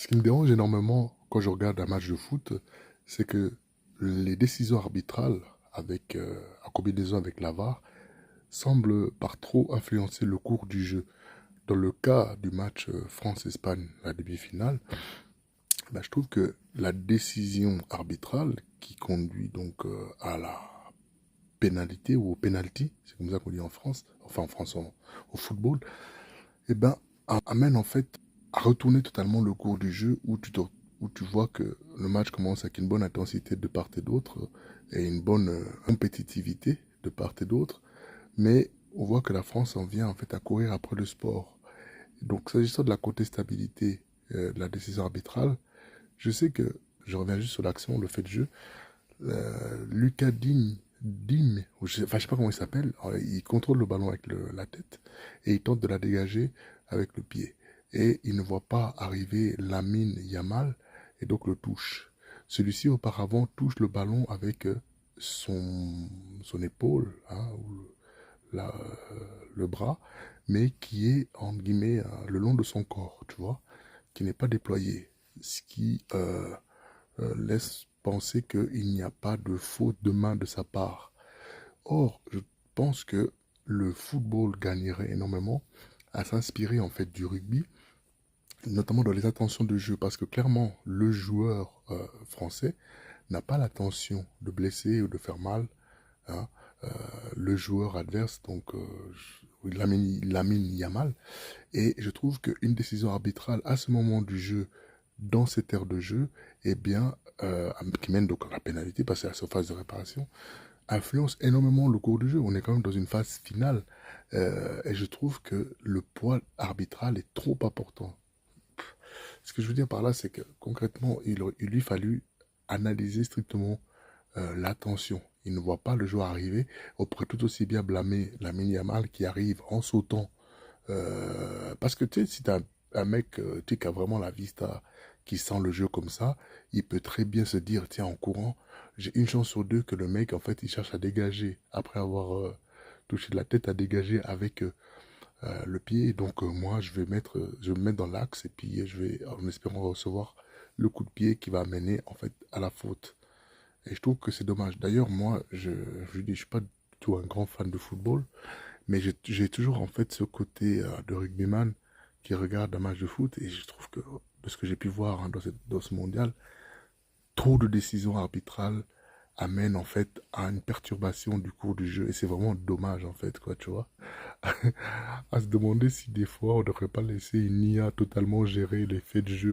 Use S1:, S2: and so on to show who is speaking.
S1: Ce qui me dérange énormément quand je regarde un match de foot, c'est que les décisions arbitrales, en combinaison avec la VAR, semblent par trop influencer le cours du jeu. Dans le cas du match France-Espagne, la demi-finale, je trouve que la décision arbitrale qui conduit donc à la pénalité ou au penalty, c'est comme ça qu'on dit en France, enfin en France au football, eh ben, amène en fait à retourner totalement le cours du jeu où tu vois que le match commence avec une bonne intensité de part et d'autre et une bonne compétitivité de part et d'autre, mais on voit que la France en vient en fait à courir après le sport. Donc s'agissant de la contestabilité de la décision arbitrale, je sais que, je reviens juste sur l'action, le fait de jeu, Lucas Digne, enfin je sais pas comment il s'appelle, il contrôle le ballon avec la tête et il tente de la dégager avec le pied. Et il ne voit pas arriver Lamine Yamal et donc le touche. Celui-ci auparavant touche le ballon avec son épaule, hein, ou le bras, mais qui est en guillemets le long de son corps, tu vois, qui n'est pas déployé, ce qui laisse penser qu'il n'y a pas de faute de main de sa part. Or, je pense que le football gagnerait énormément à s'inspirer en fait du rugby, notamment dans les intentions de jeu, parce que clairement, le joueur français n'a pas l'intention de blesser ou de faire mal, hein, euh, le joueur adverse, donc Lamine Yamal. Et je trouve qu'une décision arbitrale à ce moment du jeu, dans cette ère de jeu, eh bien, qui mène donc à la pénalité, parce que c'est la surface de réparation, influence énormément le cours du jeu. On est quand même dans une phase finale. Et je trouve que le poids arbitral est trop important. Ce que je veux dire par là, c'est que concrètement, il lui fallu analyser strictement l'attention. Il ne voit pas le joueur arriver. On pourrait tout aussi bien blâmer la Yamal qui arrive en sautant. Parce que tu sais, si tu as un mec tu sais, qui a vraiment la vista, qui sent le jeu comme ça, il peut très bien se dire, tiens, en courant, j'ai une chance sur deux que le mec, en fait, il cherche à dégager, après avoir touché de la tête, à dégager avec le pied. Donc moi, je vais me mettre dans l'axe et puis je vais, en espérant recevoir le coup de pied qui va amener, en fait, à la faute. Et je trouve que c'est dommage. D'ailleurs, moi, je dis, je suis pas du tout un grand fan de football, mais j'ai toujours en fait ce côté de rugbyman qui regarde un match de foot et je trouve que de ce que j'ai pu voir hein, dans ce mondial, trop de décisions arbitrales amènent en fait à une perturbation du cours du jeu et c'est vraiment dommage en fait quoi tu vois. À se demander si des fois on ne devrait pas laisser une IA totalement gérer les faits de jeu.